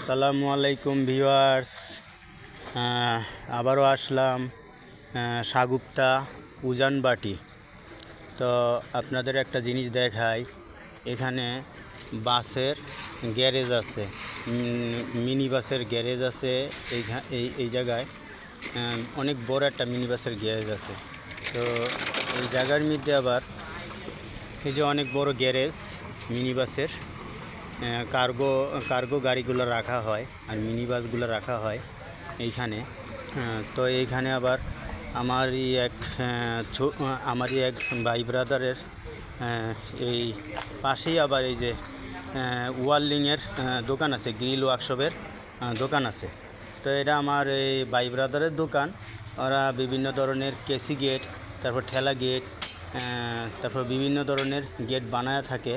আসসালামু আলাইকুম ভিউয়ার্স। আবারও আসলাম সাগুপ্তা উজানবাটি। তো আপনাদের একটা জিনিস দেখাই, এখানে বাসের গ্যারেজ আছে, মিনি বাসের গ্যারেজ আছে। এই জায়গায় অনেক বড় একটা মিনি বাসের গ্যারেজ আছে। তো এই জায়গার মধ্যে আবার এই যে অনেক বড় গ্যারেজ মিনি বাসের, কার্গো গাড়িগুলো রাখা হয় আর মিনি বাসগুলো রাখা হয় এইখানে। তো এইখানে আবার আমারই এক ভাই ব্রাদারের এই পাশেই আবার এই যে ওয়ার্লিংয়ের দোকান আছে, গ্রিল ওয়ার্কশপের দোকান আছে। তো এটা আমার এই ভাই ব্রাদারের দোকান। ওরা বিভিন্ন ধরনের কেসি গেট, তারপর ঠেলা গেট, তারপর বিভিন্ন ধরনের গেট বানায় থাকে,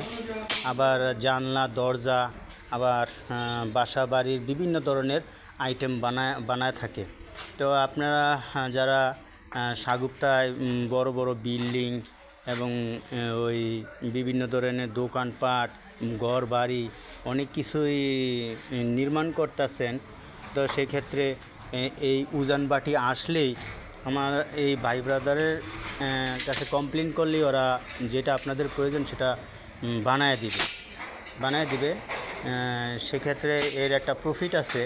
আবার জানলা দরজা, আবার বাসা বাড়ির বিভিন্ন ধরনের আইটেম বানায় থাকে। তো আপনারা যারা সাগুপ্তায় বড় বড় বিল্ডিং এবং ওই বিভিন্ন ধরনের দোকানপাট, ঘর বাড়ি অনেক কিছুই নির্মাণ করতেছেন, তো সেক্ষেত্রে এই উজানবাটি আসলেই আমার এই ভাই ব্রাদারের কাছে কমপ্লেন করলেই ওরা যেটা আপনাদের প্রয়োজন সেটা বানায় দিবে। সেক্ষেত্রে এর একটা প্রফিট আছে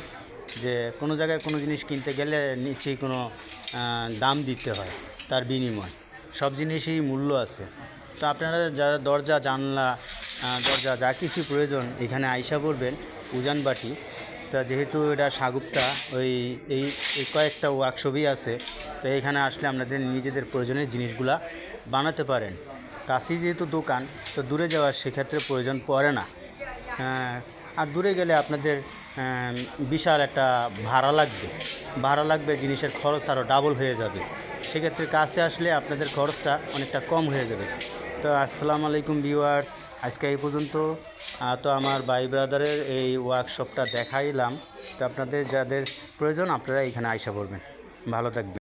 যে কোনো জায়গায় কোনো জিনিস কিনতে গেলে নিচেই কোনো দাম দিতে হয়, তার বিনিময় সব জিনিসই মূল্য আছে। তো আপনারা যারা দরজা জানলা দরজা যা কিছু প্রয়োজন এখানে আইসা পড়বেন উজানবাটি। তা যেহেতু এটা সাগুপ্তা এই কয়েকটা ওয়ার্কশপই আছে, তো এখানে আসলে আপনাদের নিজেদের প্রয়োজনীয় জিনিসগুলা বানাতে পারেন। কাছেই যেহেতু দোকান, তো দূরে যাওয়ার সেক্ষেত্রে প্রয়োজন পড়ে না। আর দূরে গেলে আপনাদের বিশাল একটা ভাড়া লাগবে, জিনিসের খরচ আরও ডাবল হয়ে যাবে। সেক্ষেত্রে কাছে আসলে আপনাদের খরচটা অনেকটা কম হয়ে যাবে। তো আসসালামু আলাইকুম ভিউয়ার্স, আজকে এই পর্যন্ত। তো আমার ভাই ব্রাদারের এই ওয়ার্কশপটা দেখাইলাম। তো আপনাদের যাদের প্রয়োজন আপনারা এখানে আইসা পড়বেন। ভালো থাকবেন।